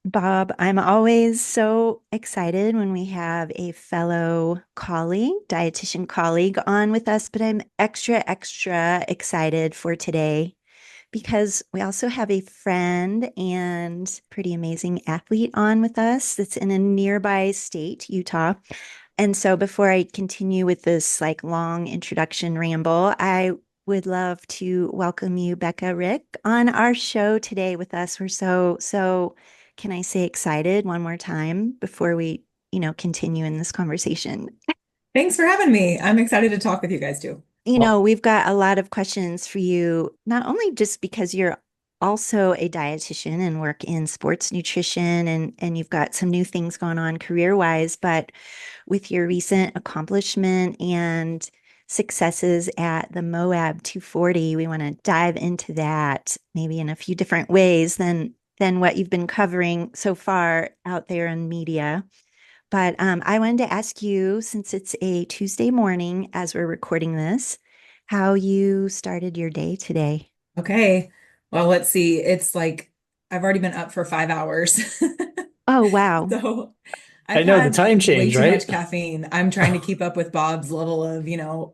Bob, I'm always so excited when we have a fellow colleague, dietitian colleague on with us, but I'm extra excited for today because we also have a friend and pretty amazing athlete on with us that's in a nearby state, Utah. And so before I continue with this like long introduction ramble, I would love to welcome you, Becca Rick, on our show today with us. We're so, can I say excited one more time before we, continue in this conversation? Thanks for having me. I'm excited to talk with you guys too. Well, We've got a lot of questions for you, not only just because you're also a dietitian and work in sports nutrition and you've got some new things going on career-wise, but with your recent accomplishment and successes at the Moab 240, we want to dive into that maybe in a few different ways than what you've been covering so far out there in media. But I wanted to ask you, since it's a Tuesday morning as we're recording this, how you started your day today. Okay. Well, let's see. It's like I've already been up for 5 hours. Oh, wow. So I I've know the had time way change, too much right? caffeine. I'm trying to keep up with Bob's level of,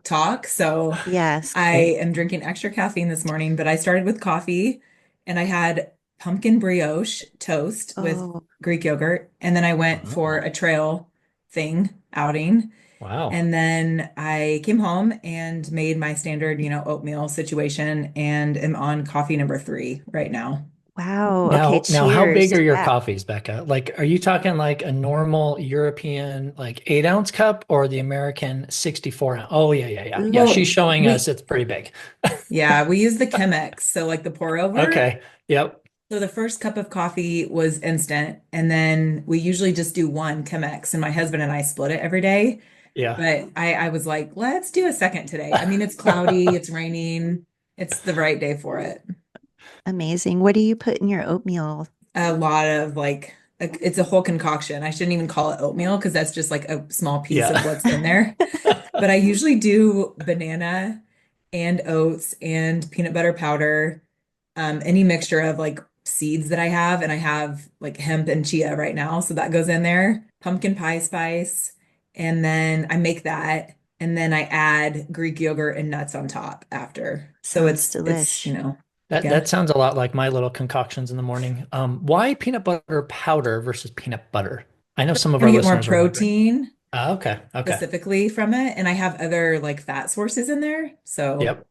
talk. So Yes. I Hey, am drinking extra caffeine this morning, but I started with coffee and I had pumpkin brioche toast with Oh, Greek yogurt. And then I went for oh, a trail thing outing. wow. And then I came home and made my standard, oatmeal situation and am on coffee number 3 right now. wow. Okay, Now, how cheers big are to your that. coffees, Becca? Like, are you talking like a normal European, like 8 ounce cup or the American 64 ounce? Oh, yeah. Yeah, Ooh, she's Well, showing us it's pretty big. we use the Chemex, so like the pour over. Okay. Yep. So the first cup of coffee was instant, and then we usually just do one Chemex, and my husband and I split it every day. Yeah. But I was like, let's do a second today. I mean, it's cloudy, it's raining, it's the right day for it. amazing. What do you put in your oatmeal? A lot of it's a whole concoction. I shouldn't even call it oatmeal because that's just like a small piece Yeah. of what's in there. But I usually do banana and oats and peanut butter powder, any mixture of like seeds that I have, and I have like hemp and chia right now, so that goes in there. Pumpkin pie spice, and then I make that, and then I add Greek yogurt and nuts on top after. So Sounds it's delish. yeah. That sounds a lot like my little concoctions in the morning. Why peanut butter powder versus peanut butter? I know some of Trying our to get more listeners are wondering. protein Okay. specifically from it, and I have other like fat sources in there, so Yep.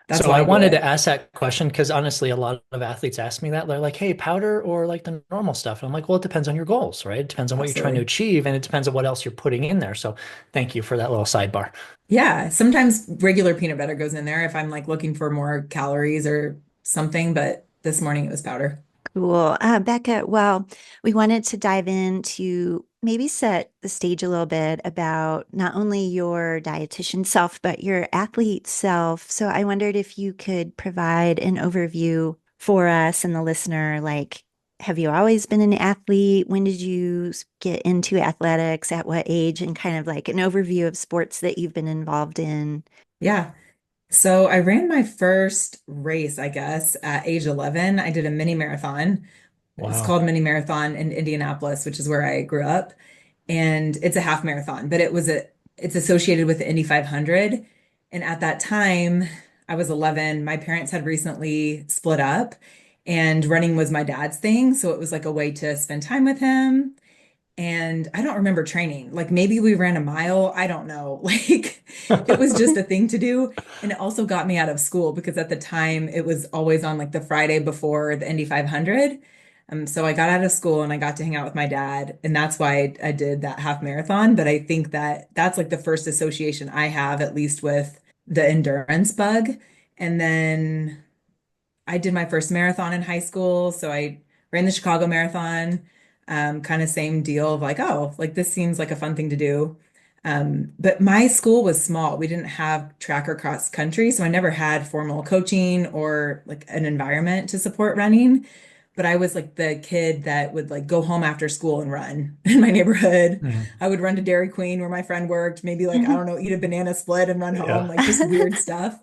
that's So why I I do wanted to it. ask that question because honestly, a lot of athletes ask me that. They're like, hey, powder or like the normal stuff? And I'm like, well, it depends on your goals, right? It depends on what you're trying to Absolutely. achieve, and it depends on what else you're putting in there. So thank you for that little sidebar. Yeah, sometimes regular peanut butter goes in there if I'm like looking for more calories or something, but this morning it was powder. Cool. Becca, well, we wanted to dive into maybe set the stage a little bit about not only your dietitian self, but your athlete self. So I wondered if you could provide an overview for us and the listener, like, have you always been an athlete? When did you get into athletics? At what age? And kind of like an overview of sports that you've been involved in. Yeah. So I ran my first race, I guess, at age 11. I did a mini marathon. It's Wow. called Mini Marathon in Indianapolis, which is where I grew up. And it's a half marathon, but it's associated with the Indy 500. And at that time, I was 11. My parents had recently split up, and running was my dad's thing. So it was like a way to spend time with him. And I don't remember training. Like maybe we ran a mile. I don't know. Like it was just a thing to do. And it also got me out of school because at the time it was always on like the Friday before the Indy 500. So I got out of school and I got to hang out with my dad. And that's why I did that half marathon. But I think that that's like the first association I have, at least with the endurance bug. And then I did my first marathon in high school. So I ran the Chicago Marathon, kind of same deal of like, oh, like this seems like a fun thing to do. But my school was small. We didn't have track or cross country. So I never had formal coaching or like an environment to support running. But I was like the kid that would like go home after school and run in my neighborhood. Mhm. I would run to Dairy Queen where my friend worked, maybe like, I don't know, eat a banana split and run home, Yeah. like just weird stuff.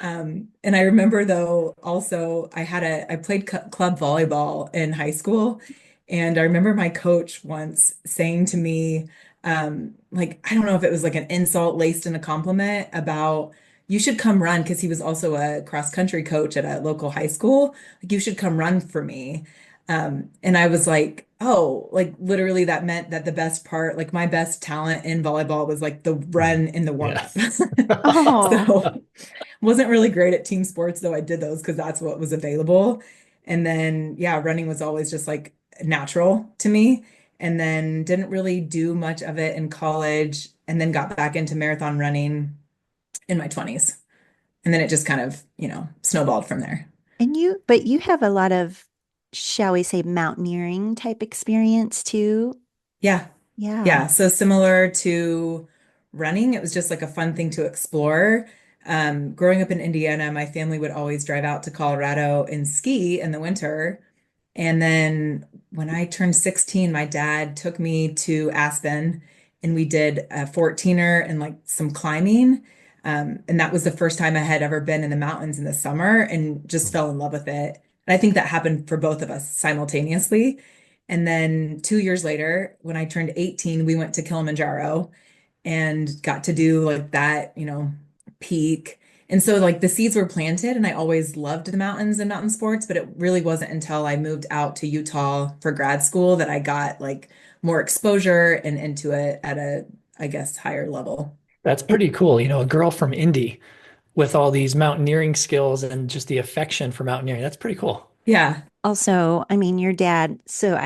And I remember though, also I played club volleyball in high school, And I remember my coach once saying to me, like, I don't know if it was like an insult laced in a compliment about you should come run because he was also a cross country coach at a local high school. Like, you should come run for me. And I was like, oh, like literally that meant that the best part, like my best talent in volleyball was like the Mhm. run in the warm Yeah. up. Oh, So wasn't really great at team sports, though I did those because that's what was available. And then, yeah, running was always just like natural to me. And then didn't really do much of it in college, and then got back into marathon running in my 20s. And then it just kind of, snowballed from there. but you have a lot of, shall we say, mountaineering type experience too. Yeah. Yeah. Yeah. So similar to running, it was just like a fun thing to explore. Growing up in Indiana, my family would always drive out to Colorado and ski in the winter. And then when I turned 16, my dad took me to Aspen and we did a 14er and like some climbing. And that was the first time I had ever been in the mountains in the summer and just fell in love with it. And I think that happened for both of us simultaneously. And then 2 years later, when I turned 18, we went to Kilimanjaro and got to do like that, peak. And so like the seeds were planted and I always loved the mountains and mountain sports, but it really wasn't until I moved out to Utah for grad school that I got like more exposure and into it at a, I guess, higher level. That's And pretty cool. A girl from Indy with all these mountaineering skills and just the affection for mountaineering. That's pretty cool. Yeah. also, I mean, your dad, so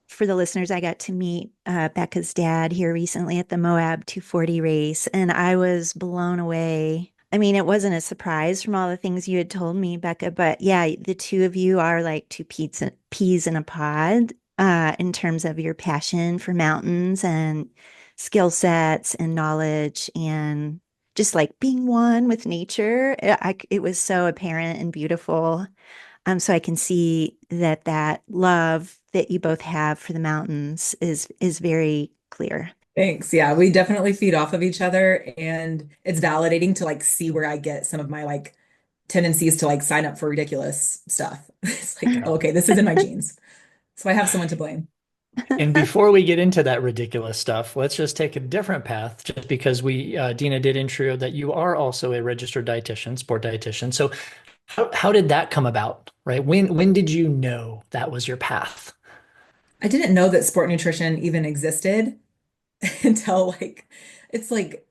for the listeners, I got to meet Becca's dad here recently at the Moab 240 race, and I was blown away. I mean, it wasn't a surprise from all the things you had told me, Becca, but yeah, the two of you are like two peas in a pod in terms of your passion for mountains and skill sets and knowledge and just like being one with nature. It was so apparent and beautiful. So I can see that that love that you both have for the mountains is very clear. Thanks. Yeah, we definitely feed off of each other and it's validating to like see where I get some of my like tendencies to like sign up for ridiculous stuff. It's like, Yeah. oh, okay, this is in my genes. So I have someone to blame. And before we get into that ridiculous stuff, let's just take a different path, just because Dina did intro that you are also a registered dietitian, sport dietitian. So how did that come about, right? When did you know that was your path? I didn't know that sport nutrition even existed until like it's like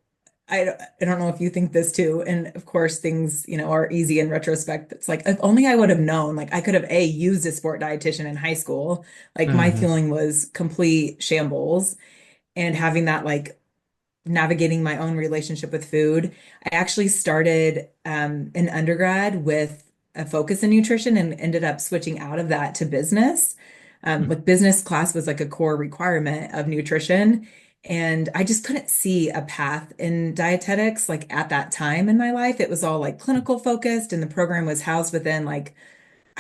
I don't know if you think this too. And of course things, are easy in retrospect. It's like if only I would have known, like I could have used a sport dietitian in high school. Like my Hmm. fueling was complete shambles and having that like navigating my own relationship with food. I actually started in undergrad with a focus in nutrition and ended up switching out of that to business. Like business class was like a core requirement of nutrition. And I just couldn't see a path in dietetics like at that time in my life. It was all like clinical focused, and the program was housed within like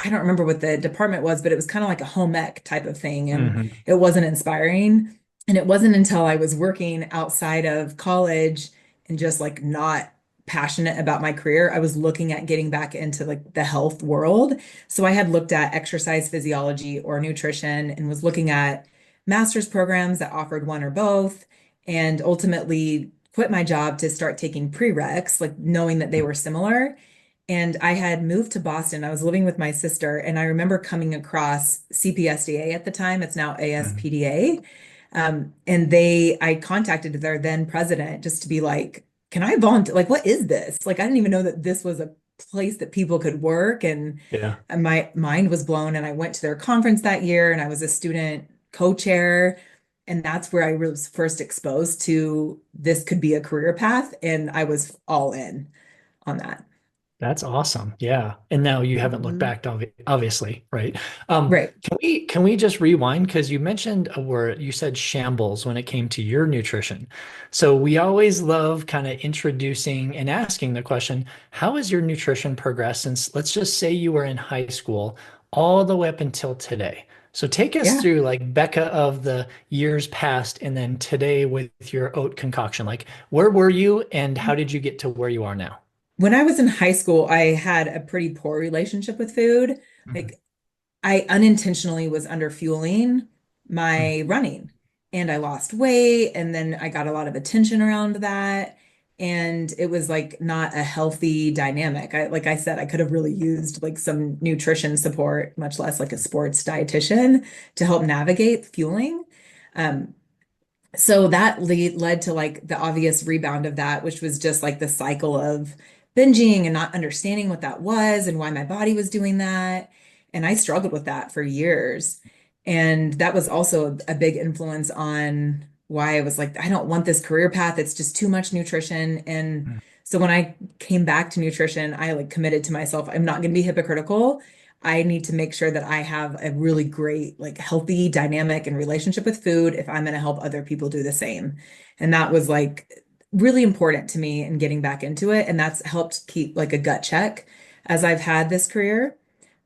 I don't remember what the department was, but it was kind of like a home ec type of thing, and Hmm. it wasn't inspiring. And it wasn't until I was working outside of college and just like not passionate about my career, I was looking at getting back into like the health world. So I had looked at exercise physiology or nutrition and was looking at master's programs that offered one or both, and ultimately quit my job to start taking prereqs, like knowing that they were similar. And I had moved to Boston. I was living with my sister, and I remember coming across CPSDA at the time. It's now Hmm. ASPDA. And I contacted their then president just to be like, can I volunteer? Like, what is this? Like, I didn't even know that this was a place that people could work. Yeah. And my mind was blown. And I went to their conference that year, and I was a student co-chair. And that's where I was first exposed to this could be a career path. And I was all in on that. That's awesome. Yeah. And now you haven't looked Mhm. back, obviously, right? Um, Right. can we just rewind? Because you mentioned a word, you said shambles when it came to your nutrition. So we always love kind of introducing and asking the question, how has your nutrition progressed since, let's just say you were in high school all the way up until today? So take us Yeah. through like Becca of the years past and then today with your oat concoction. Like where were you and how did you get to where you are now? When I was in high school, I had a pretty poor relationship with food. Mhm. Like I unintentionally was under fueling Mm, my running and I lost weight and then I got a lot of attention around that. And it was like not a healthy dynamic. Like I said, I could have really used like some nutrition support, much less like a sports dietitian to help navigate fueling. Um, so that led to like the obvious rebound of that, which was just like the cycle of binging and not understanding what that was and why my body was doing that. And I struggled with that for years. And that was also a big influence on why I was like, I don't want this career path. It's just too much nutrition. And mm, so when I came back to nutrition, I like committed to myself, I'm not going to be hypocritical. I need to make sure that I have a really great, like healthy dynamic and relationship with food if I'm going to help other people do the same. And that was like really important to me in getting back into it. And that's helped keep like a gut check as I've had this career.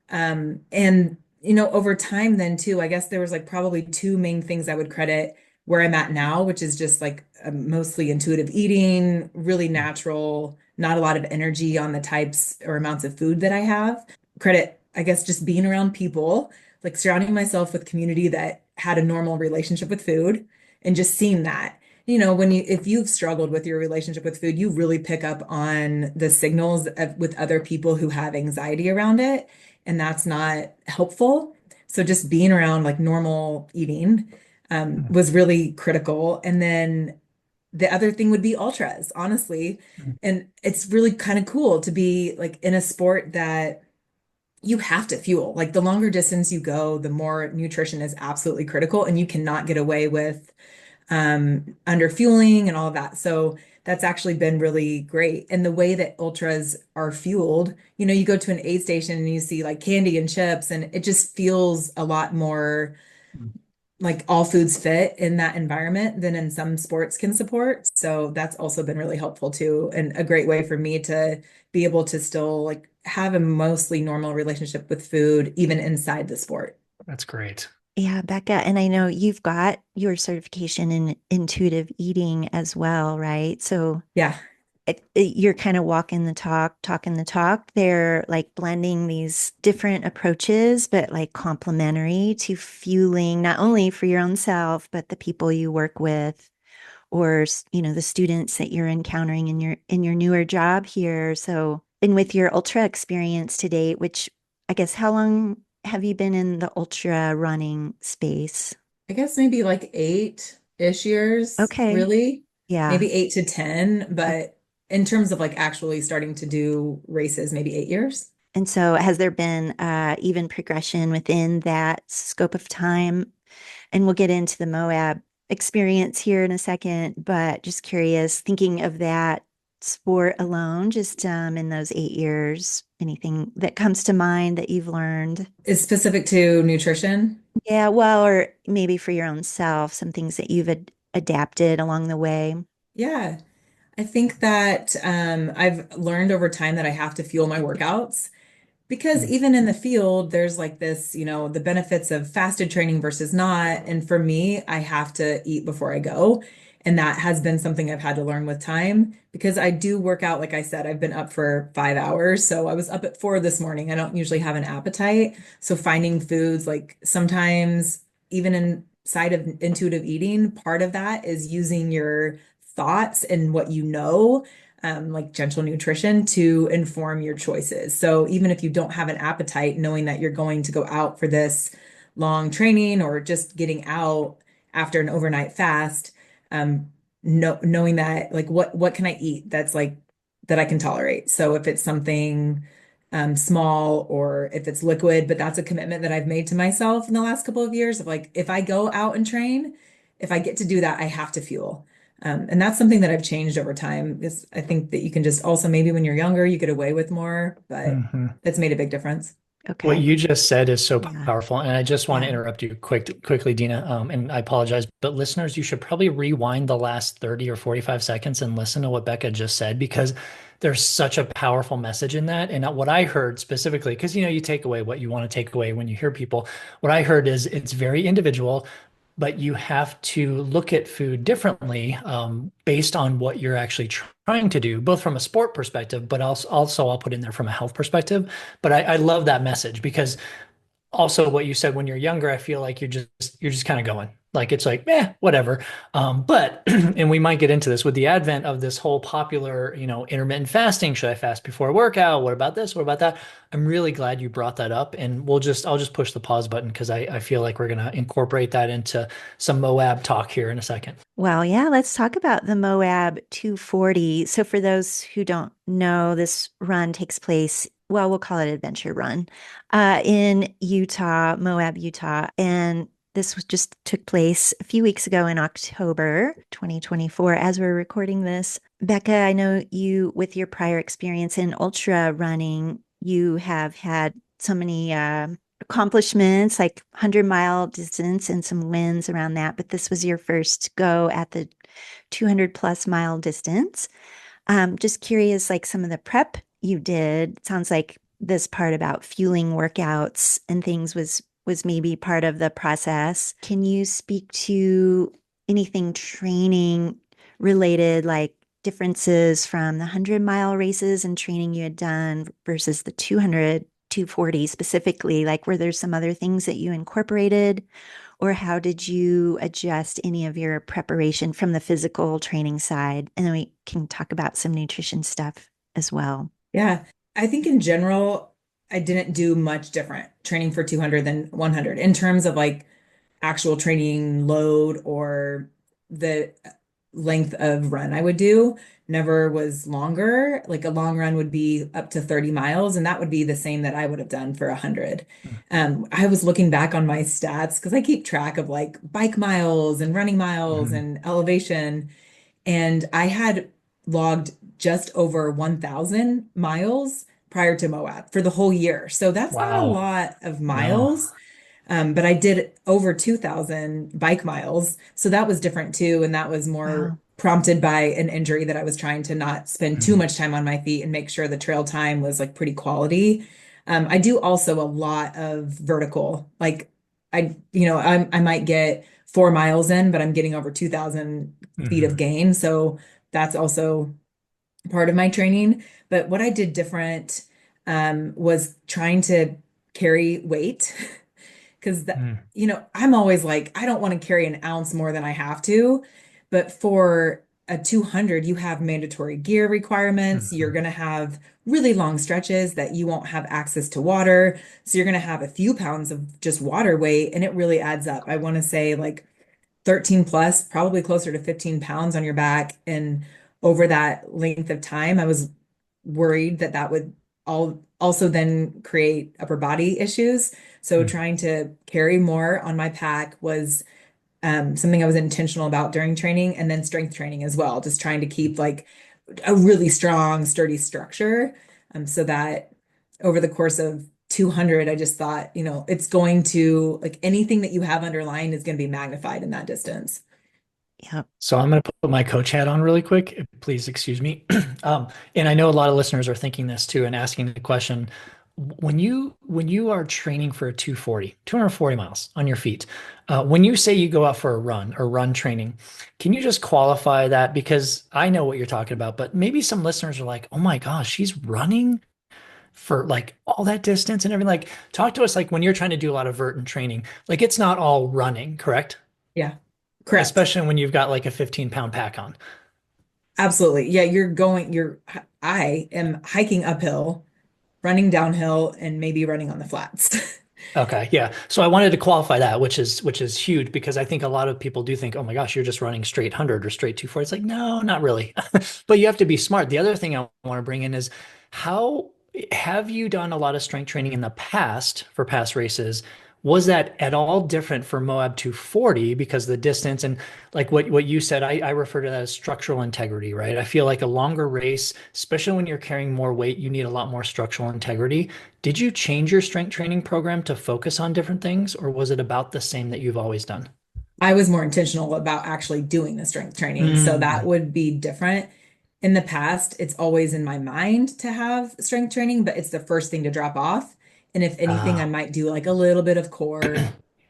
And over time then too, I guess there was like probably two main things I would credit where I'm at now, which is just like mostly intuitive eating, really mm, natural, not a lot of energy on the types or amounts of food that I have. Credit, I guess, just being around people, like surrounding myself with community that had a normal relationship with food and just seeing that. If you've struggled with your relationship with food, you really pick up on the signals with other people who have anxiety around it and that's not helpful. So just being around like normal eating mm, was really critical. And then the other thing would be ultras, honestly. mm. And it's really kind of cool to be like in a sport that you have to fuel. Like the longer distance you go, the more nutrition is absolutely critical, and you cannot get away with under fueling and all of that. So that's actually been really great. And the way that ultras are fueled, you go to an aid station and you see like candy and chips, and it just feels a lot more Mm. like all foods fit in that environment than in some sports can support. So that's also been really helpful too, and a great way for me to be able to still like have a mostly normal relationship with food, even inside the sport. That's great. Yeah, Becca, and I know you've got your certification in intuitive eating as well, right? So Yeah. you're kind of walking the talk, talking the talk. They're like blending these different approaches, but like complementary to fueling not only for your own self, but the people you work with or the students that you're encountering in your newer job here. So, and with your ultra experience to date, which I guess how long have you been in the ultra running space? I guess maybe like 8-ish years, Okay. really. Yeah. Maybe 8 to 10, but in terms of like actually starting to do races, maybe 8 years. And so has there been even progression within that scope of time? And we'll get into the Moab experience here in a second, but just curious, thinking of that sport alone, just in those 8 years, anything that comes to mind that you've learned? Is specific to nutrition. Yeah, well, or maybe for your own self, some things that you've adapted along the way. Yeah. I think that I've learned over time that I have to fuel my workouts. Because Mm, even in the field, there's like this, the benefits of fasted training versus not. And for me, I have to eat before I go. And that has been something I've had to learn with time because I do work out. Like I said, I've been up for 5 hours. So I was up at 4 this morning. I don't usually have an appetite. So finding foods, like sometimes even inside of intuitive eating, part of that is using your thoughts and what you know like gentle nutrition to inform your choices. So even if you don't have an appetite, knowing that you're going to go out for this long training or just getting out after an overnight fast, knowing that like what can I eat that's like that I can tolerate. So if it's something small or if it's liquid, but that's a commitment that I've made to myself in the last couple of years of like if I go out and train, if I get to do that, I have to fuel. And that's something that I've changed over time. Is I think that you can just also maybe when you're younger, you get away with more, but mhm. that's made a big difference. What Okay. you just said is so Yeah. powerful, and I just want to Yeah. interrupt you quickly, Dina. And I apologize, but listeners, you should probably rewind the last 30 or 45 seconds and listen to what Becca just said because there's such a powerful message in that. And what I heard specifically, because you take away what you want to take away when you hear people. What I heard is it's very individual, but you have to look at food differently based on what you're actually trying to do, both from a sport perspective, but also I'll put in there from a health perspective. But I love that message because also what you said when you're younger, I feel like you're just kind of going. Like it's like, whatever. But and we might get into this with the advent of this whole popular, intermittent fasting. Should I fast before a workout? What about this? What about that? I'm really glad you brought that up. And I'll just push the pause button because I feel like we're gonna incorporate that into some Moab talk here in a second. Well, yeah, let's talk about the Moab 240. So, for those who don't know, this run takes place, well, we'll call it Adventure Run, in Utah, Moab, Utah. And this was just took place a few weeks ago in October 2024 as we're recording this. Becca, I know you, with your prior experience in ultra running, you have had so many accomplishments, like 100-mile distance and some wins around that. But this was your first go at the 200 plus mile distance. Just curious, like some of the prep you did. Sounds like this part about fueling workouts and things was maybe part of the process. Can you speak to anything training related, like differences from the 100-mile races and training you had done versus the 200, 240 specifically? Like, were there some other things that you incorporated, or how did you adjust any of your preparation from the physical training side? And then we can talk about some nutrition stuff as well. Yeah. I think in general, I didn't do much different training for 200 than 100 in terms of like actual training load or the length of run I would do. Never was longer. Like a long run would be up to 30 miles, and that would be the same that I would have done for 100. I was looking back on my stats because I keep track of like bike miles and running miles Mhm. and elevation. And I had logged just over 1,000 miles prior to Moab for the whole year. So that's not a Wow. lot of No. miles. But I did over 2,000 bike miles. So that was different too. And that was more Wow. prompted by an injury that I was trying to not spend too Mhm. much time on my feet and make sure the trail time was like pretty quality. I do also a lot of vertical. Like I might get 4 miles in, but I'm getting over 2,000 feet of Mhm. gain. So that's also part of my training. But what I did different was trying to carry weight because Mhm. I'm always like, I don't want to carry an ounce more than I have to. But for a 200, you have mandatory gear requirements. You're Mhm. going to have really long stretches that you won't have access to water. So you're going to have a few pounds of just water weight, and it really adds up. I want to say like 13 plus, probably closer to 15 pounds on your back. And over that length of time, I was worried that that would all also then create upper body issues. So Mhm. trying to carry more on my pack was something I was intentional about during training, and then strength training as well, just trying to keep like a really strong, sturdy structure. So that over the course of 200, I just thought, it's going to like anything that you have underlying is going to be magnified in that distance. Yep. So I'm going to put my coach hat on really quick. Please excuse me. And I know a lot of listeners are thinking this too and asking the question, when you are training for a 240 miles on your feet, when you say you go out for a run or run training, can you just qualify that? Because I know what you're talking about, but maybe some listeners are like, oh my gosh, she's running for like all that distance and everything. Like, talk to us like when you're trying to do a lot of vert and training, like it's not all running, correct? Yeah, correct. Especially when you've got like a 15-pound pack on. Absolutely. Yeah, I am hiking uphill, running downhill, and maybe running on the flats. Okay, yeah. So I wanted to qualify that, which is huge because I think a lot of people do think, oh my gosh, you're just running straight 100 or straight 240. It's like, no, not really. But you have to be smart. The other thing I want to bring in is how have you done a lot of strength training in the past for past races? Was that at all different for Moab 240 because the distance and like what you said, I refer to that as structural integrity, right? I feel like a longer race, especially when you're carrying more weight, you need a lot more structural integrity. Did you change your strength training program to focus on different things, or was it about the same that you've always done? I was more intentional about actually doing the strength training. So that Mm, would be different. In the past, it's always in my mind to have strength training, but it's the first thing to drop off. And if anything, I ah, might do like a little bit of core.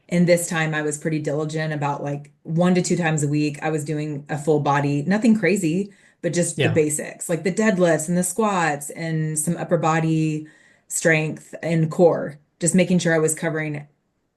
And this time I was pretty diligent about like 1 to 2 times a week. I was doing a full body, nothing crazy, but just the yeah. basics, like the deadlifts and the squats and some upper body strength and core. just making sure I was covering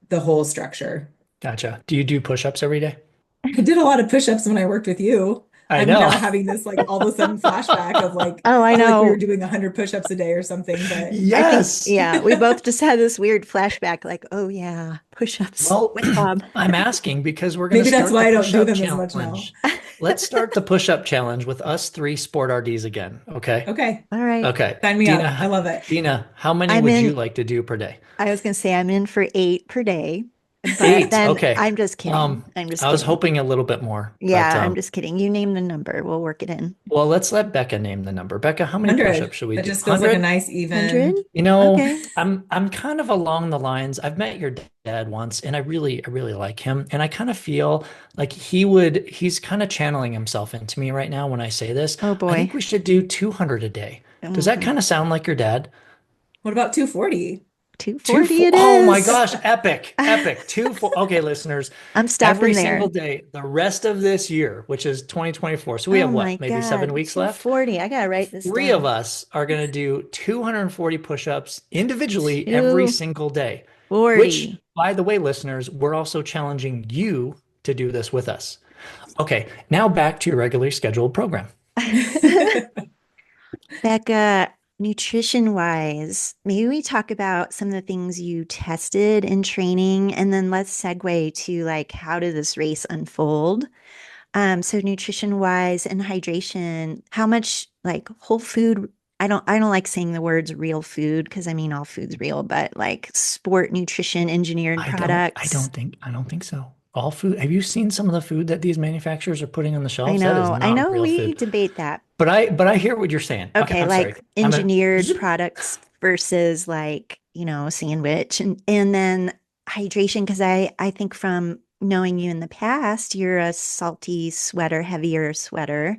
the whole structure. Gotcha. Do you do push-ups every day? I did a lot of push-ups when I worked with you. I I'm know. now having this like all of a sudden flashback of like, Oh, I I feel like we were know. doing 100 push-ups a day or something, but I think, Yes. yeah, we both just had this weird flashback, like, oh yeah, push-ups Well, with Bob. I'm asking because we're going to maybe that's start the why I don't do push-up them as much now. challenge. Let's start the push-up challenge with us three sport RDs again. Okay. Okay, All right. Okay. sign me up. I Dina, love it. Dina, how many I'm would you in, like to do per day? I was going to say I'm in for 8 per day, but Eight. then Okay. I'm just kidding. I'm just I was kidding. hoping a little bit more, but Yeah, I'm just kidding. You name the number. We'll work it in. well, let's let Becca name the number. Becca, how many 100. push-ups should we That do? just feels like a 100? nice 100? even. You know, Okay. I'm kind of along the lines. I've met your dad once, and I really like him, and I kind of feel like he's kind of channeling himself into me right now when I say this. Oh I boy. think we should do 200 a day. Does that Mhm. kind of sound like your dad? What about 240? 240 it Oh my is. gosh, epic, epic. Okay, listeners, I'm every stopping single there. day, the rest of this year, which is 2024. So we Oh have my what, maybe seven God. weeks left? 240. I gotta write this Three of down. us are going to do 240 push-ups individually every single day, 240. which, by the way, listeners, we're also challenging you to do this with us. Okay, now back to your regularly scheduled program. Becca, nutrition wise, maybe we talk about some of the things you tested in training, and then let's segue to like how did this race unfold? So nutrition wise and hydration, how much like whole food? I don't like saying the words real food because I mean all food's real, but like sport nutrition engineered products. I don't think so. All food. Have you seen some of the food that these manufacturers are putting on the shelves? That is I not know real we food. debate that. But I hear what you're saying. Okay, Okay, I'm sorry. like I'm a engineered products versus like, sandwich and then hydration because I think from knowing you in the past, you're a salty sweater, heavier sweater.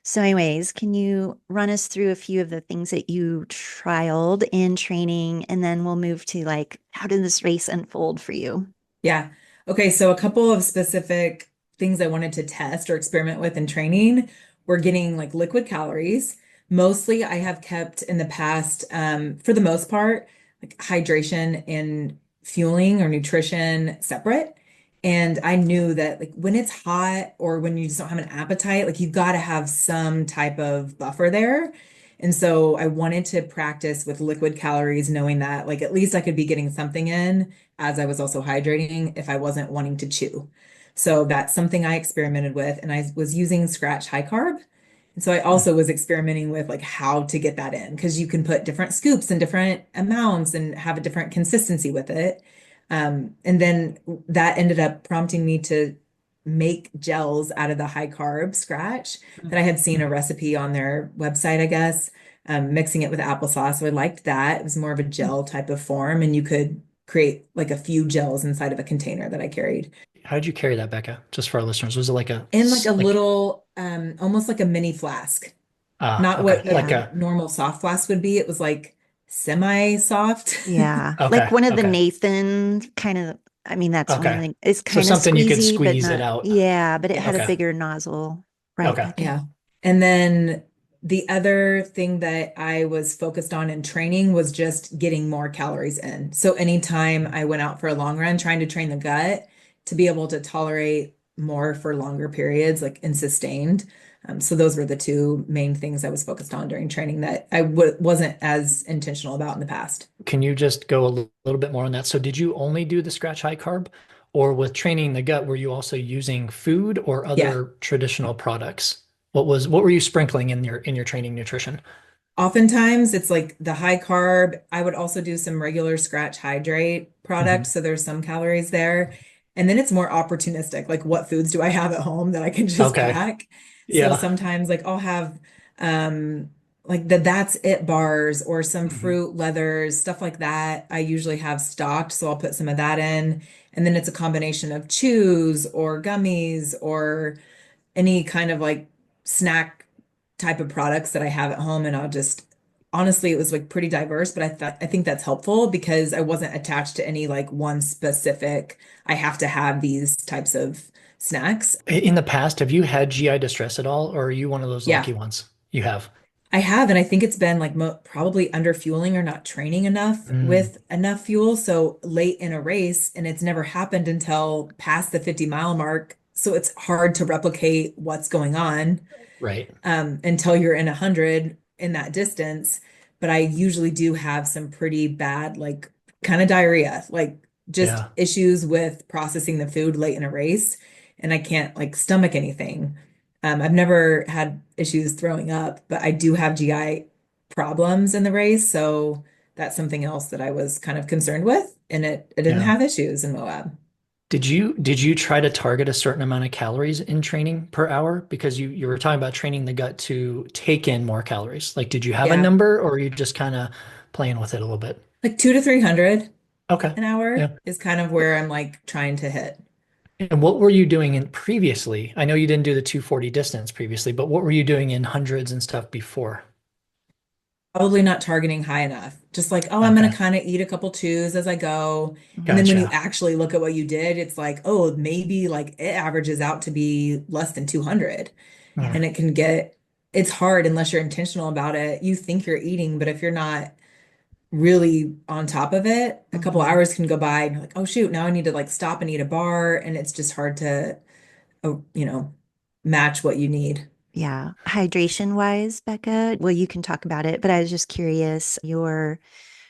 So anyways, can you run us through a few of the things that you trialed in training and then we'll move to like how did this race unfold for you? Yeah. Okay, so a couple of specific things I wanted to test or experiment with in training were getting like liquid calories. Mostly I have kept in the past, for the most part, like hydration and fueling or nutrition separate. And I knew that like when it's hot or when you just don't have an appetite, like you've got to have some type of buffer there. And so I wanted to practice with liquid calories, knowing that like at least I could be getting something in as I was also hydrating if I wasn't wanting to chew. So that's something I experimented with, and I was using scratch high carb. And so I also was experimenting with like how to get that in because you can put different scoops and different amounts and have a different consistency with it. And then that ended up prompting me to make gels out of the high carb scratch that I had seen a recipe on their website, I guess, mixing it with applesauce. So I liked that. It was more of a gel type of form, and you could create like a few gels inside of a container that I carried. How did you carry that, Becca? Just for our listeners, was it like In like a little, almost like a mini flask, not okay, what like Yeah. a normal soft flask would be. It was like semi-soft. Yeah. Like okay, one of the okay, Nathan kind of, I mean, that's one of okay. the, it's So kind of something you could squeezy, but squeeze it not, out. yeah, but it had a Yes. Okay. bigger nozzle. Right, Okay. Becca? Yeah. And then the other thing that I was focused on in training was just getting more calories in. So anytime I went out for a long run, trying to train the gut to be able to tolerate more for longer periods, like and sustained. So those were the two main things I was focused on during training that I w wasn't as intentional about in the past. Can you just go a little bit more on that? So did you only do the scratch high carb, or with training the gut, were you also using food or Yeah. other traditional products? What were you sprinkling in your training nutrition? Oftentimes it's like the high carb. I would also do some regular scratch hydrate products, Mhm. so there's some calories there. And then it's more opportunistic, like what foods do I have at home that I can just Okay. pack? So Yeah. sometimes like I'll have like the that's it bars or some Mhm. fruit leathers, stuff like that. I usually have stocked, so I'll put some of that in. And then it's a combination of chews or gummies or any kind of like snack type of products that I have at home, and I'll just honestly it was like pretty diverse, but I think that's helpful because I wasn't attached to any like one specific I have to have these types of snacks. In the past, have you had GI distress at all, or are you one of those Yeah. lucky ones? You have. I have, and I think it's been like mo probably under fueling or not training enough Mm, with enough fuel. So late in a race, and it's never happened until past the 50-mile mark. So it's hard to replicate what's going on right. until you're in 100 in that distance. But I usually do have some pretty bad, like kind of diarrhea, like just Yeah. issues with processing the food late in a race, and I can't like stomach anything. I've never had issues throwing up, but I do have GI problems in the race, so that's something else that I was kind of concerned with, and it didn't Yeah. have issues in Moab. Did you try to target a certain amount of calories in training per hour? Because you were talking about training the gut to take in more calories. Like, did you have a Yeah, number or are you just kind of playing with it a little bit? like 2 to 300 Okay. an hour Yeah. is kind of where I'm like trying to hit. And what were you doing in previously? I know you didn't do the 240 distance previously, but what were you doing in hundreds and stuff before? Probably not targeting high enough. Just like, oh, I'm going Okay. to kind of eat a couple twos as I go. And then when you Gotcha. actually look at what you did, it's like, oh, maybe like it averages out to be less than 200. Mm, And it can get, it's hard unless you're intentional about it. You think you're eating, but if you're not really on top of it, a couple Hmm. hours can go by and you're like, oh, shoot, now I need to like stop and eat a bar. And it's just hard to, you know, match what you need. Yeah. Hydration wise, Becca, well, you can talk about it, but I was just curious your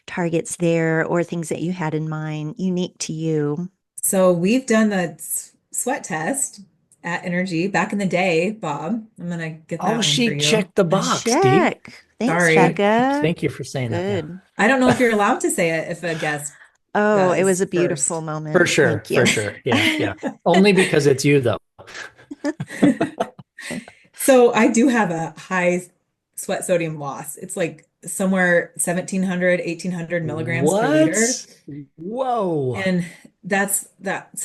targets there or things that you had in mind unique to you. So we've done the sweat test at Energy back in the day, Bob. I'm gonna get Oh, that one for she you. checked the box, Dee. Check. Thanks, Sorry. Becca. Thank you for saying that. Yeah. Good. I don't know if you're allowed to say it if a guest Oh, it was does a beautiful first. For moment. sure. Thank you. For sure. Yeah. Yeah. Only because it's you, though. So I do have a high sweat sodium loss. It's like somewhere 1700, 1800 milligrams per liter. What? Whoa. And that's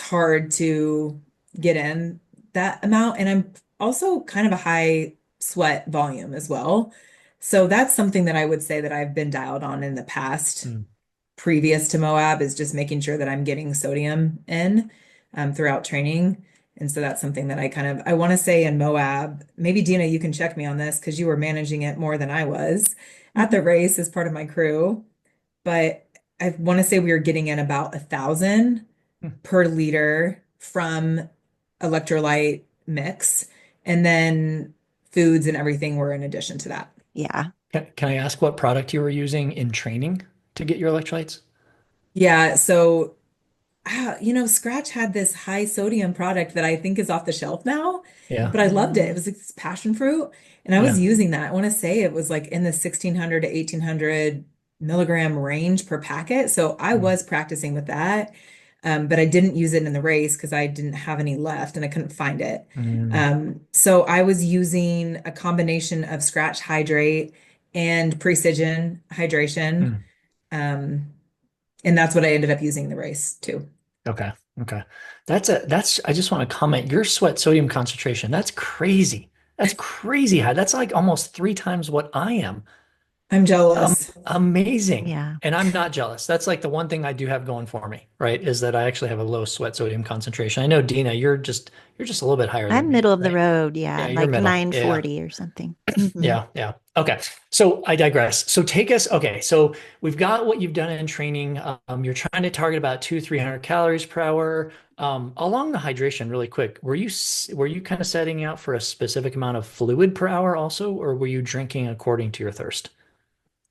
hard to get in that amount. And I'm also kind of a high sweat volume as well. So that's something that I would say that I've been dialed on in the past, Mm, previous to Moab, is just making sure that I'm getting sodium in throughout training. And so that's something that I want to say in Moab, maybe Dina, you can check me on this because you were managing it more than I was at Mhm. the race as part of my crew. But I want to say we were getting in about 1,000 mm. per liter from electrolyte mix. And then foods and everything were in addition to that. Yeah. Can I ask what product you were using in training to get your electrolytes? Yeah, so Scratch had this high sodium product that I think is off the shelf now, Yeah. but I loved it. It Mm, was like this passion fruit, and I was Yeah. using that. I want to say it was like in the 1,600 to 1,800 milligram range per packet. So I Mm, was practicing with that, but I didn't use it in the race because I didn't have any left and I couldn't find it. mm, So I was using a combination of Scratch Hydrate and Precision Hydration. mm. Um, and that's what I ended up using in the race too. Okay. Okay. I just want to comment your sweat sodium concentration. That's crazy. That's crazy high. That's like almost three times what I am. I'm jealous. Amazing. yeah. And I'm not jealous. That's like the one thing I do have going for me, right? Is that I actually have a low sweat sodium concentration. I know Dina, you're just a little bit higher than I'm me, middle of the right? road. Yeah. Yeah, you're Like middle. Yeah. 940 or something. Hmm. Yeah, yeah. Okay. So I digress. So take us, okay. So we've got what you've done in training. You're trying to target about 300 calories per hour. Along the hydration, really quick, were you kind of setting out for a specific amount of fluid per hour also, or were you drinking according to your thirst?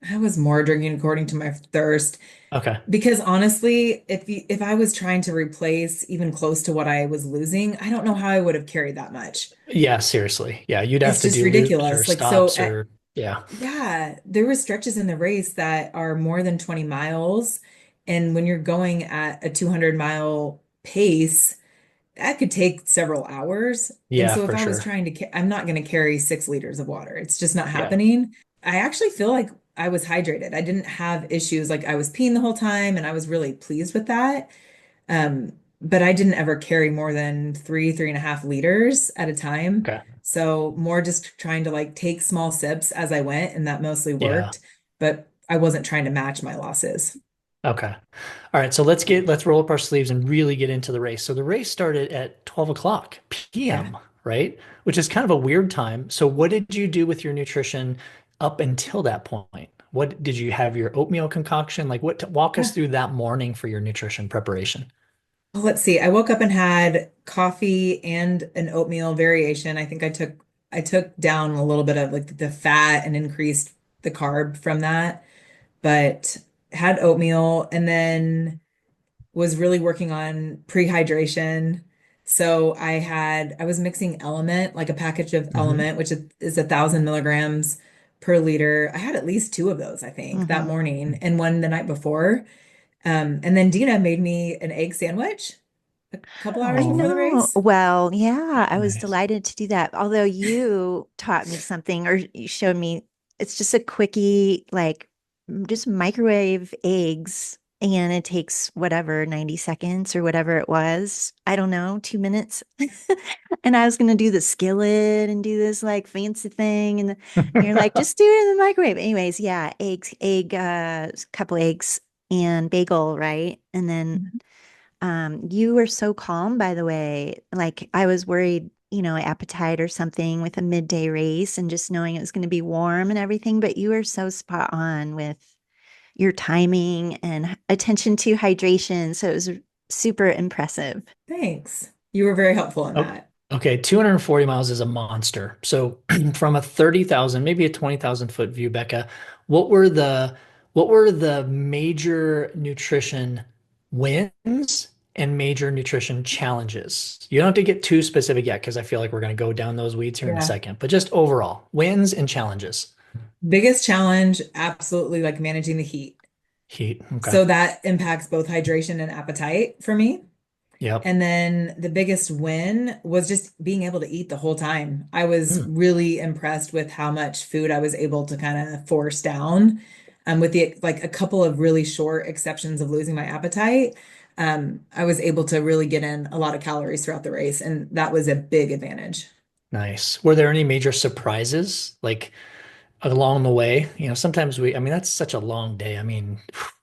I was more drinking according to my thirst Okay. because honestly, if I was trying to replace even close to what I was losing, I don't know how I would have carried that much. Yeah, seriously. Yeah, you'd have It's to just do loops or ridiculous. Like so stops or yeah. yeah, there were stretches in the race that are more than 20 miles and when you're going at a 200-mile pace, that could take several hours. And Yeah, so if for I was sure. trying to, I'm not going to carry 6 liters of water. It's just not Yeah. happening. I actually feel like I was hydrated. I didn't have issues. Like I was peeing the whole time and I was really pleased with that. But I didn't ever carry more than 3.5 liters at a time. Okay. So more just trying to like take small sips as I went, and that mostly Yeah. worked. But I wasn't trying to match my losses. Okay. All right, so let's roll up our sleeves and really get into the race. So the race started at 12 o'clock Yeah. p.m., right? Which is kind of a weird time. So what did you do with your nutrition? up until that point? What did you have your oatmeal concoction? Like walk us Yeah. through that morning for your nutrition preparation. Well, let's see. I woke up and had coffee and an oatmeal variation. I think I took down a little bit of like the fat and increased the carb from that, but had oatmeal and then was really working on pre-hydration. So I was mixing Element, like a package of Hmm. Element, which is 1,000 milligrams per liter. I had at least two of those, I think, that Hmm. morning and one the night before. And then Dina made me an egg sandwich a couple hours I before Oh, the know. race. Well, yeah, I was nice. delighted to do that. Although you taught me something or you showed me, it's just a quickie, like just microwave eggs, and it takes whatever, 90 seconds or whatever it was. I don't know, 2 minutes. And I was going to do the skillet and do this like fancy thing. And you're like, just do it in the microwave. Anyways, yeah, couple eggs and bagel, right? And then Mhm. you were so calm, by the way. Like I was worried, appetite or something with a midday race and just knowing it was going to be warm and everything. But you were so spot on with your timing and attention to hydration. So it was super impressive. Thanks. You were very helpful in Oh, that. okay, 240 miles is a monster. So from a 30,000, maybe a 20,000 foot view, Becca, what were the what were the major nutrition wins and major nutrition challenges? You don't have to get too specific yet because I feel like we're going to go down those weeds here in a Yeah. second, but just overall, wins and challenges. Biggest challenge, absolutely like managing the heat. Heat. Okay. So that impacts both hydration and appetite for me. Yep. And then the biggest win was just being able to eat the whole time. I was Mm, really impressed with how much food I was able to kind of force down. With the like a couple of really short exceptions of losing my appetite, I was able to really get in a lot of calories throughout the race, and that was a big advantage. nice. Were there any major surprises? Like along the way. Sometimes I mean, that's such a long day. I mean,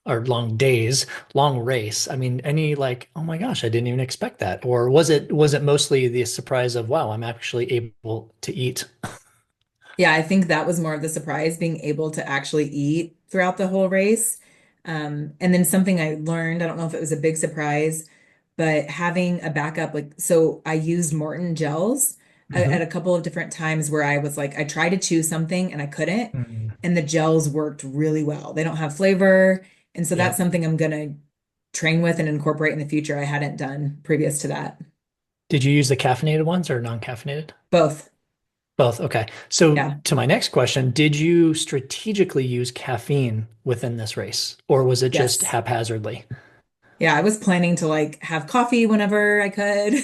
or long days, long race. I mean, any like, oh my gosh, I didn't even expect that. Or was it mostly the surprise of, wow, I'm actually able to eat? Yeah, I think that was more of the surprise, being able to actually eat throughout the whole race. And then something I learned, I don't know if it was a big surprise, but having a backup, like, so I used Morton gels at Hmm. a couple of different times where I was like, I tried to chew something and I couldn't, Mm. and the gels worked really well. They don't have flavor. And so that's Yep. something I'm gonna train with and incorporate in the future. I hadn't done previous to that. Did you use the caffeinated ones or non-caffeinated? Both. Both. Okay. So Yeah. to my next question, did you strategically use caffeine within this race, or was it just Yes. haphazardly? Yeah, I was planning to like have coffee whenever I could.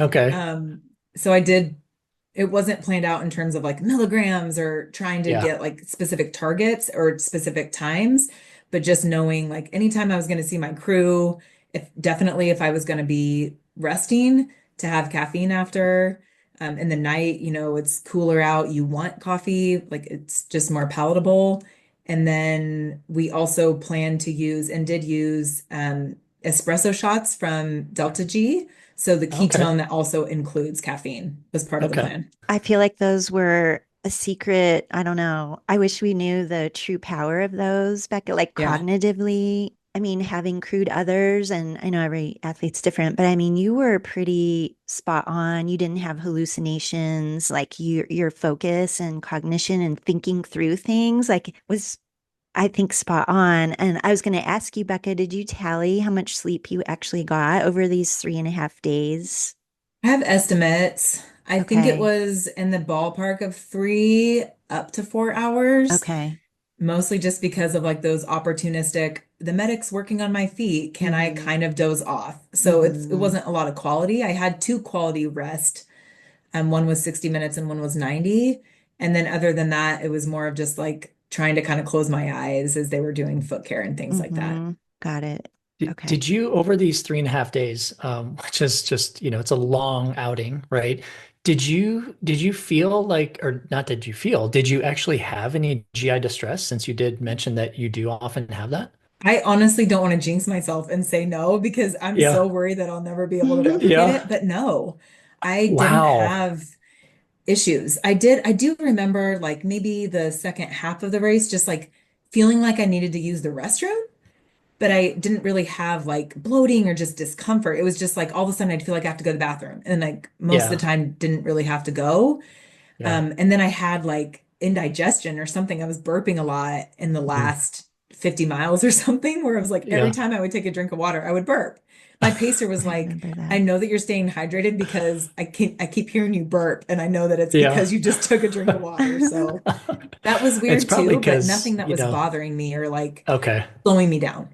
Okay. Um, so I did, it wasn't planned out in terms of like milligrams or trying to Yeah. get like specific targets or specific times, but just knowing like anytime I was going to see my crew, if I was going to be resting, to have caffeine after. In the night, it's cooler out. You want coffee, like it's just more palatable. And then we also plan to use and did use espresso shots from Delta G. So the Okay. ketone that also includes caffeine was part of the Okay. plan. I feel like those were a secret. I don't know. I wish we knew the true power of those, Becca, like Yeah. cognitively. I mean, having crewed others, and I know every athlete's different, but I mean, you were pretty spot on. You didn't have hallucinations, like your focus and cognition and thinking through things, like was, I think, spot on. And I was going to ask you, Becca, did you tally how much sleep you actually got over these 3.5 days? I have estimates. I think it Okay. was in the ballpark of 3 up to 4 hours, Okay. mostly just because of like those opportunistic, the medic's working on my feet. Can I Mm-hmm. kind of doze off? So it Mm-hmm. wasn't a lot of quality. I had two quality rest. One was 60 minutes and one was 90. And then other than that, it was more of just like trying to kind of close my eyes as they were doing foot care and things like that. Mm-hmm. Got it. Did Okay. you over these 3.5 days, which is just, it's a long outing, right? Did you feel like, or not did you feel, did you actually have any GI distress since you did mention that you do often have that? I honestly don't want to jinx myself and say no because I'm so Yeah. worried that I'll never be able to replicate Yeah. it. But no, I didn't Wow. have. issues. I do remember like maybe the second half of the race, just like feeling like I needed to use the restroom, but I didn't really have like bloating or just discomfort. It was just like all of a sudden I'd feel like I have to go to the bathroom. And like most of the Yeah. time didn't really have to go. Yeah. And then I had like indigestion or something. I was burping a lot in the Mm. last 50 miles or something, where I was like, every Yeah. time I would take a drink of water, I would burp. My pacer was I like, remember I that. know that you're staying hydrated because I keep hearing you burp, and I know that it's Yeah. because you just took a drink of water. So that was It's weird probably too, but because, nothing that was bothering me or like okay, slowing me down.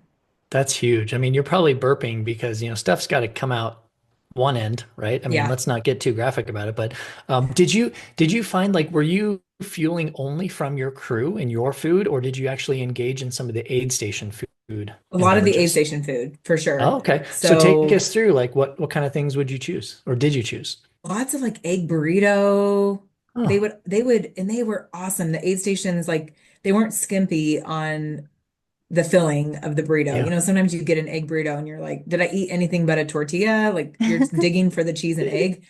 that's huge. I mean, you're probably burping because, stuff's got to come out one end, right? I mean, Yeah. let's not get too graphic about it, but did you find like were you fueling only from your crew and your food, or did you actually engage in some of the aid station food A and lot of the aid beverages? station food for Oh, sure. okay. So take So us through like what kind of things would you choose, or did you choose? lots of like egg burrito. Oh, And they were awesome. The aid stations, like, they weren't skimpy on the filling of the burrito. yeah. Sometimes you get an egg burrito and you're like, did I eat anything but a tortilla? Like, you're digging for the cheese and egg.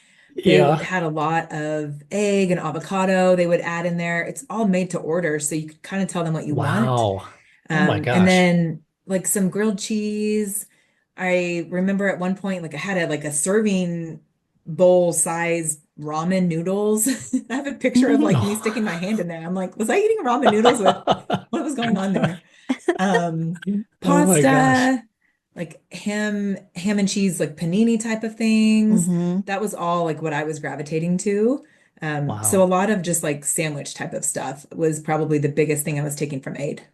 They Yeah. had a lot of egg and avocado they would add in there. It's all made to order, so you could kind of tell them what you want. Wow. Oh my And gosh. then like some grilled cheese. I remember at one point, like I had a serving bowl size ramen noodles. I have a picture of like me No. sticking my hand in there. I'm like, was I eating ramen noodles with what was going on there? Um, Oh my gosh. Pasta, like ham and cheese, like panini type of things. Hmm. That was all like what I was gravitating to. So a Wow. lot of just like sandwich type of stuff was probably the biggest thing I was taking from Aid.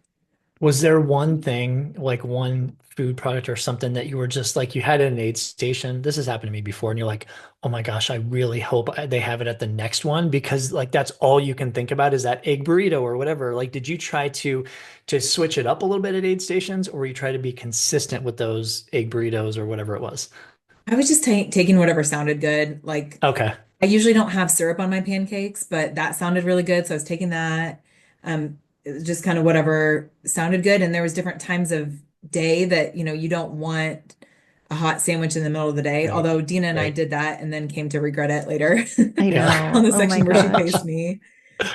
Was there one thing, like one food product or something that you were just like, you had it in an aid station? This has happened to me before, and you're like, oh my gosh, I really hope they have it at the next one because like that's all you can think about is that egg burrito or whatever. Like, did you try to switch it up a little bit at aid stations, or you try to be consistent with those egg burritos or whatever it was? I was just ta taking whatever sounded good. Like, Okay. I usually don't have syrup on my pancakes, but that sounded really good, so I was taking that. It was just kind of whatever sounded good, and there was different times of day that, you don't want a hot sandwich in the middle of the day. Right. Although Dina and I Right. did that and then came to regret it later I Yeah. on know. the Oh my section where she gosh. paced me.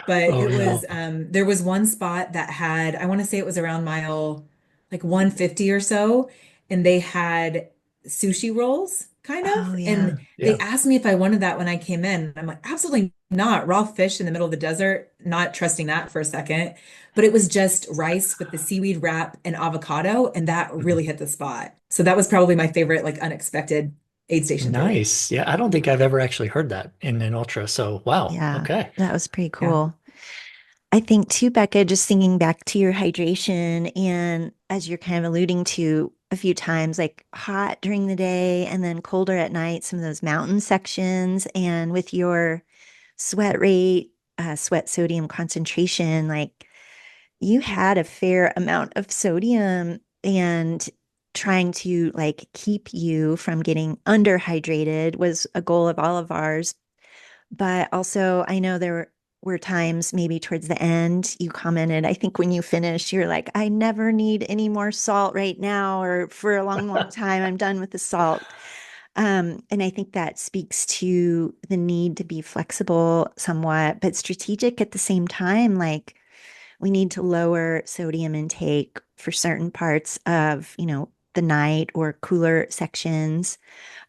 But Oh it no. was there was one spot that had, I want to say it was around mile like 150 or so, and they had sushi rolls kind Oh of. yeah. And Mm, they yeah. asked me if I wanted that when I came in. I'm like, absolutely not. Raw fish in the middle of the desert, not trusting that for a second. But it was just rice with the seaweed wrap and avocado, and that Mhm. really hit the spot. So that was probably my favorite, like, unexpected aid station food. Nice. Yeah, I don't think I've ever actually heard that in an ultra. So wow. Yeah. Okay. That was pretty Yeah. cool. I think too, Becca, just thinking back to your hydration and as you're kind of alluding to a few times, like hot during the day and then colder at night, some of those mountain sections, and with your sweat rate, sweat sodium concentration, like you had a fair amount of sodium and trying to like keep you from getting underhydrated was a goal of all of ours. But also, I know there were times maybe towards the end you commented, I think when you finished, you're like, I never need any more salt right now, or for a long, long time, I'm done with the salt. And I think that speaks to the need to be flexible somewhat, but strategic at the same time. Like we need to lower sodium intake for certain parts of, the night or cooler sections,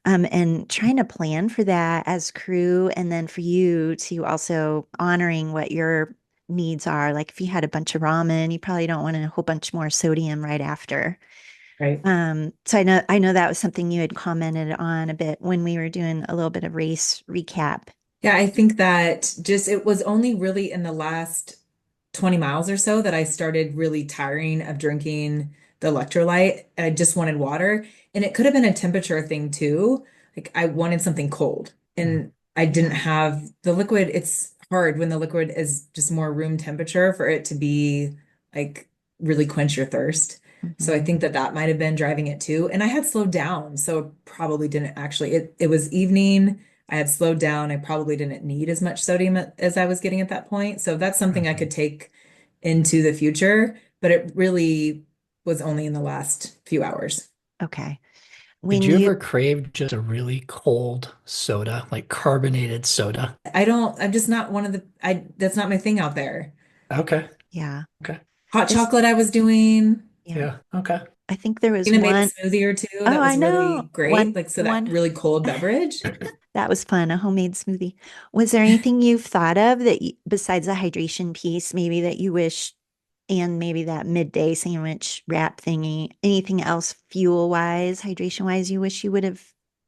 and trying to plan for that as crew, and then for you to also honoring what your needs are. Like if you had a bunch of ramen, you probably don't want a whole bunch more sodium right after. Right. So I know that was something you had commented on a bit when we were doing a little bit of race recap. Yeah, I think that just it was only really in the last 20 miles or so that I started really tiring of drinking the electrolyte. And I just wanted water. And it could have been a temperature thing too. Like, I wanted something cold Mm, and I didn't Yeah. have the liquid. It's hard when the liquid is just more room temperature for it to be like really quench your thirst. So I Hmm. think that that might have been driving it too. And I had slowed down, so it probably didn't actually. It was evening. I had slowed down. I probably didn't need as much sodium as I was getting at that point. So that's something I mhm. could take into the future, but it really was only in the last few hours. Okay. Did When you you, ever crave just a really cold soda, like carbonated soda? I'm just not one of that's not my thing out there. Okay. yeah, Okay. Hot it's, chocolate I was doing. yeah, Yeah. Okay. I think there was Dina made a one, smoothie or two oh, that I was know, really great. Like, so that one, really cold beverage. that was fun, a homemade smoothie. Was there anything you've thought of that besides the hydration piece, maybe that you wish, and maybe that midday sandwich wrap thingy, anything else fuel wise, hydration wise, you wish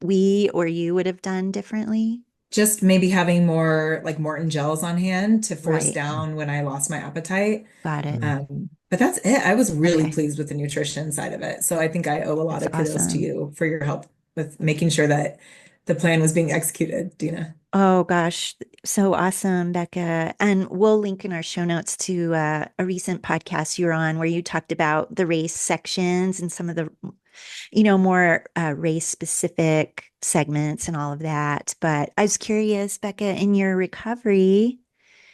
we or you would have done differently? Just maybe having more like Morton gels on hand to force Right. down when I lost my appetite. Got it. Mm. But that's it. I was really Okay. pleased with the nutrition side of it. So I think I owe a lot That's of kudos to awesome. you for your help with making sure that the plan was being executed, Dina. Oh gosh, so awesome, Becca. And we'll link in our show notes to a recent podcast you were on where you talked about the race sections and some of the, more race specific segments and all of that. But I was curious, Becca, in your recovery,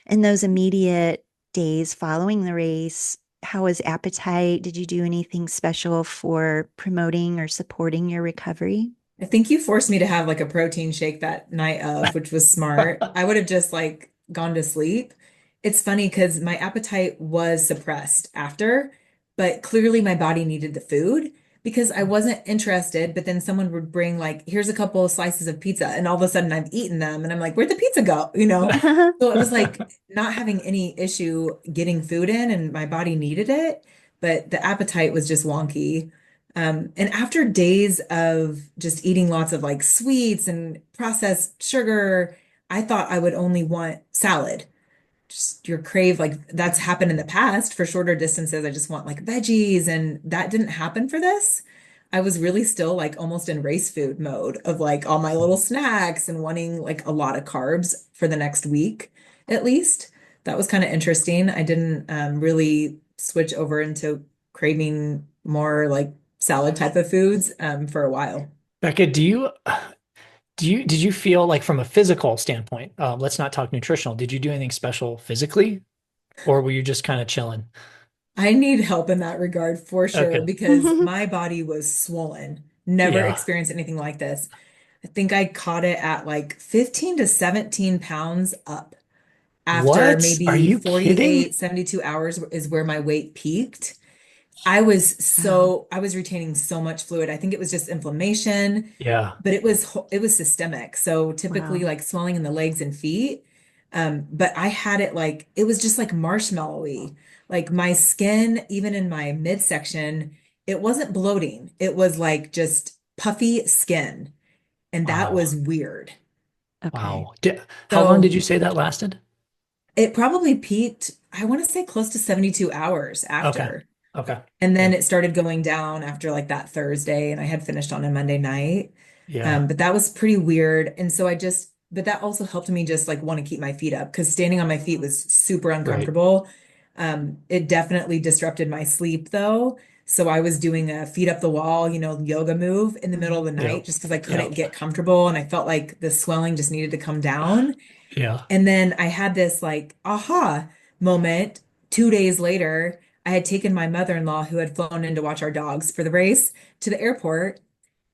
in those immediate days following the race, how was appetite? Did you do anything special for promoting or supporting your recovery? I think you forced me to have like a protein shake that night of, which was smart. I would have just like gone to sleep. It's funny because my appetite was suppressed after, but clearly my body needed the food because I wasn't interested. But then someone would bring like, here's a couple of slices of pizza, and all of a sudden I've eaten them, and I'm like, where'd the pizza go? So it was like not having any issue getting food in, and my body needed it, but the appetite was just wonky. And after days of just eating lots of like sweets and processed sugar, I thought I would only want salad. Just your crave, like that's happened in the past for shorter distances. I just want like veggies, and that didn't happen for this. I was really still like almost in race food mode of like all my little snacks and wanting like a lot of carbs for the next week at least. That was kind of interesting. I didn't really switch over into craving more like salad type of foods for a while. Becca, did you feel like from a physical standpoint, let's not talk nutritional, did you do anything special physically or were you just kind of chilling? I need help in that regard for sure Okay. because my body was swollen. Never Yeah. experienced anything like this. I think I caught it at like 15 to 17 pounds up after What? Are maybe you kidding? 48, 72 hours is where my weight peaked. Wow. I was retaining so much fluid. I think it was just inflammation, Yeah. but it was systemic. So typically Wow. like swelling in the legs and feet. But I had it like it was just like marshmallowy. Like my skin, even in my midsection, it wasn't bloating. It was like just puffy skin. And that Wow. was weird. Okay. Wow. How long did So you say that lasted? it probably peaked, I want to say close to 72 hours Okay. after. Okay. And then Yeah. it started going down after like that Thursday, and I had finished on a Monday night. Yeah. But that was pretty weird. And so but that also helped me just like want to keep my feet up because standing on my feet was super Right. uncomfortable. It definitely disrupted my sleep though. So I was doing a feet up the wall, yoga move in the middle of Mhm. the night Yep. just because I couldn't Yep. get comfortable and I felt like the swelling just needed to come down. Yeah. And then I had this like aha moment 2 days later. I had taken my mother-in-law, who had flown in to watch our dogs for the race, to the airport.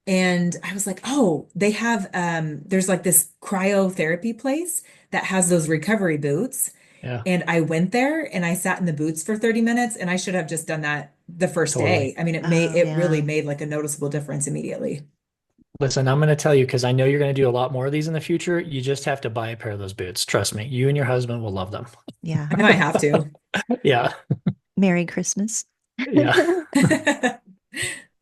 And I was like, oh, there's like this cryotherapy place that has those recovery boots. Yeah. And I went there and I sat in the boots for 30 minutes, and I should have just done that the first Totally. day. I mean, Oh, it really yeah. made like a noticeable difference immediately. Listen, I'm going to tell you because I know you're going to do a lot more of these in the future. You just have to buy a pair of those boots. Trust me, you and your husband will love them. Yeah. I might have to. Yeah. Merry Christmas. Yeah.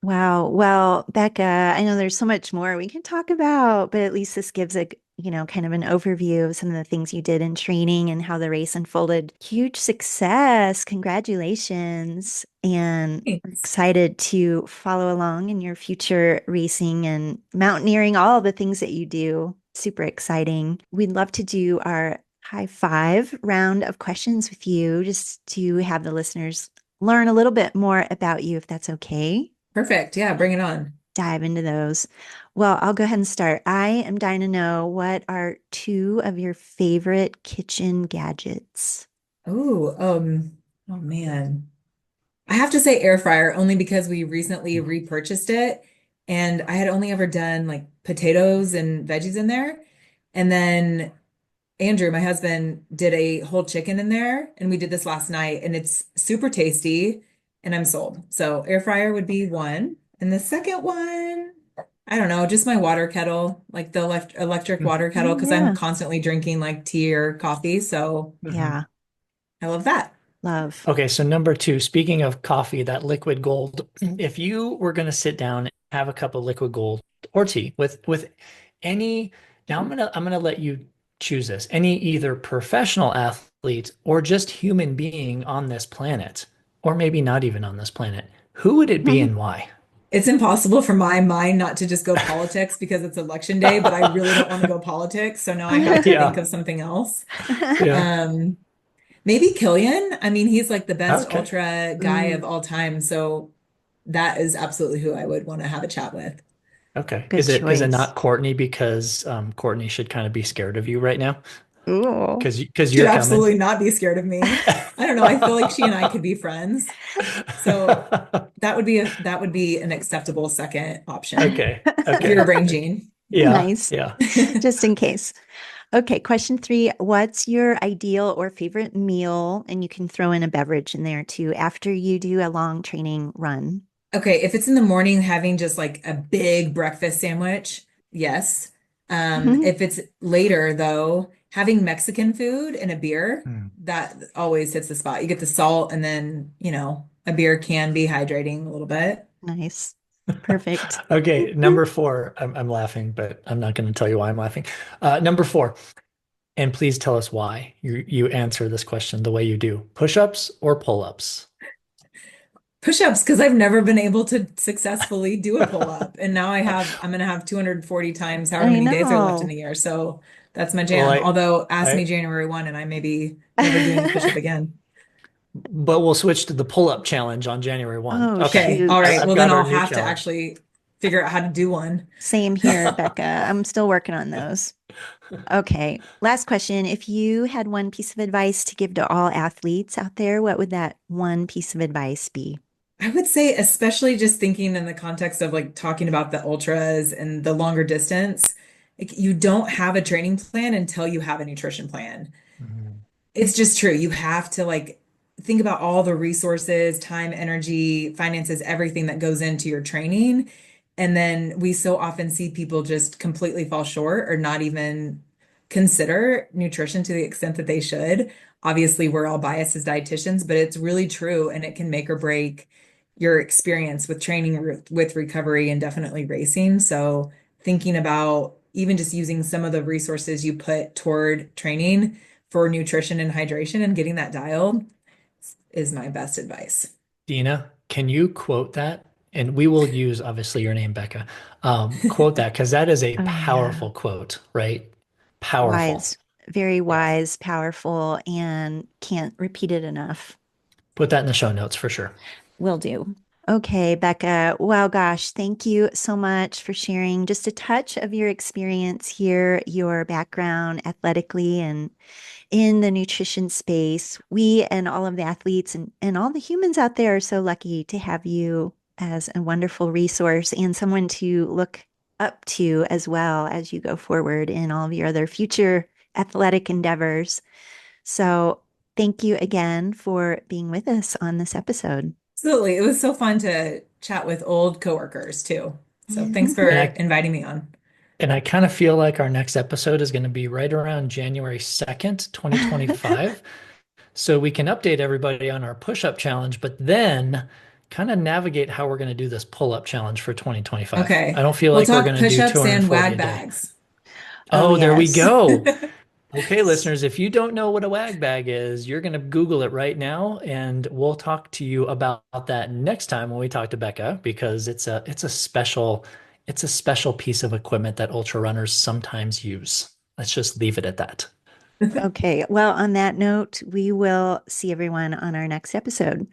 Wow. Well, Becca, I know there's so much more we can talk about, but at least this gives kind of an overview of some of the things you did in training and how the race unfolded. Huge success. Congratulations. And we're Thanks. excited to follow along in your future racing and mountaineering, all the things that you do. Super exciting. We'd love to do our high five round of questions with you just to have the listeners learn a little bit more about you, if that's okay. Perfect. Yeah, bring it on. Dive into those. Well, I'll go ahead and start. I am dying to know what are two of your favorite kitchen gadgets? Oh, oh man. I have to say air fryer only because we recently repurchased it and I had only ever done like potatoes and veggies in there. And then Andrew, my husband, did a whole chicken in there, and we did this last night, and it's super tasty, and I'm sold. So air fryer would be one, and the second one, I don't know, just my water kettle, like the electric water kettle, Oh, because I'm yeah. constantly drinking like tea or coffee. So Mhm. Yeah. I love that. Love. Okay, so number two, speaking of coffee, that liquid gold, if you were going to sit down and have a cup of liquid gold or tea with any, now I'm gonna let you choose this, any either professional athlete or just human being on this planet, or maybe not even on this planet, who would it be and why? It's impossible for my mind not to just go politics because it's election day, but I really don't want to go politics. So now I have to think Yeah, of something else. yeah. Um, Maybe Killian. I mean, he's like the best Okay, ultra guy of Mm, all time. So that is absolutely who I would want to have a chat with. okay. good Is it choice. not Courtney because Courtney should kind of be scared of you right now Ooh. because Should you're coming. absolutely not be scared of me. I don't know. I feel like she and I could be friends. So that would be an acceptable second option Okay. if you're Okay. arranging. Yeah. Nice. Yeah. Just in case. Okay, question three. What's your ideal or favorite meal? And you can throw in a beverage in there too after you do a long training run. Okay, if it's in the morning, having just like a big breakfast sandwich, yes. If it's later though, having Mexican food and a beer, Hmm. that always hits the spot. You get the salt and then, a beer can be hydrating a little bit. Nice. Perfect. Okay. Number four. I'm laughing, but I'm not going to tell you why I'm laughing. Number four, and please tell us why you answer this question the way you do. Push-ups or pull-ups? Push-ups, because I've never been able to successfully do a pull-up. And now I'm gonna have 240 times however I many days are left in know. the year. So that's my Well, jam. Although ask me I, January 1 and I may be never doing a push-up again. but we'll switch to the pull-up challenge on January 1. Oh, Okay. Okay. All right. shoot. I've Well, then got our I'll new have to challenge. actually figure out how to do one. Same here, Becca. I'm still working on those. Okay. Last question. If you had one piece of advice to give to all athletes out there, what would that one piece of advice be? I would say, especially just thinking in the context of like talking about the ultras and the longer distance, like you don't have a training plan until you have a nutrition plan. Mhm. It's just true. You have to like think about all the resources, time, energy, finances, everything that goes into your training. And then we so often see people just completely fall short or not even consider nutrition to the extent that they should. Obviously, we're all biased as dietitians, but it's really true and it can make or break your experience with training, with recovery, and definitely racing. So, thinking about even just using some of the resources you put toward training for nutrition and hydration and getting that dialed is my best advice. Dina, can you quote that? And we will use obviously your name, Becca. Quote that because that is a Oh, yeah. powerful quote, right? Powerful. Wise, very Yeah. wise, powerful, and can't repeat it enough. Put that in the show notes for sure. Will do. Okay, Becca. Wow, gosh, thank you so much for sharing just a touch of your experience here, your background athletically and in the nutrition space. We and all of the athletes and all the humans out there are so lucky to have you as a wonderful resource and someone to look up to as well as you go forward in all of your other future athletic endeavors. So, thank you again for being with us on this episode. Absolutely. It was so fun to chat with old coworkers too. So thanks And for I inviting me on. and I kind of feel like our next episode is going to be right around January 2nd, 2025. So we can update everybody on our push-up challenge, but then kind of navigate how we're going to do this pull-up challenge for 2025. I Okay. don't feel We'll like we're talk going to do push-ups and 240 wag a day. bags. Oh, Oh, there we yes. go. Okay, listeners, if you don't know what a wag bag is, you're going to Google it right now, and we'll talk to you about that next time when we talk to Becca because it's a special piece of equipment that ultra runners sometimes use. Let's just leave it at that. Okay. Well, on that note, we will see everyone on our next episode.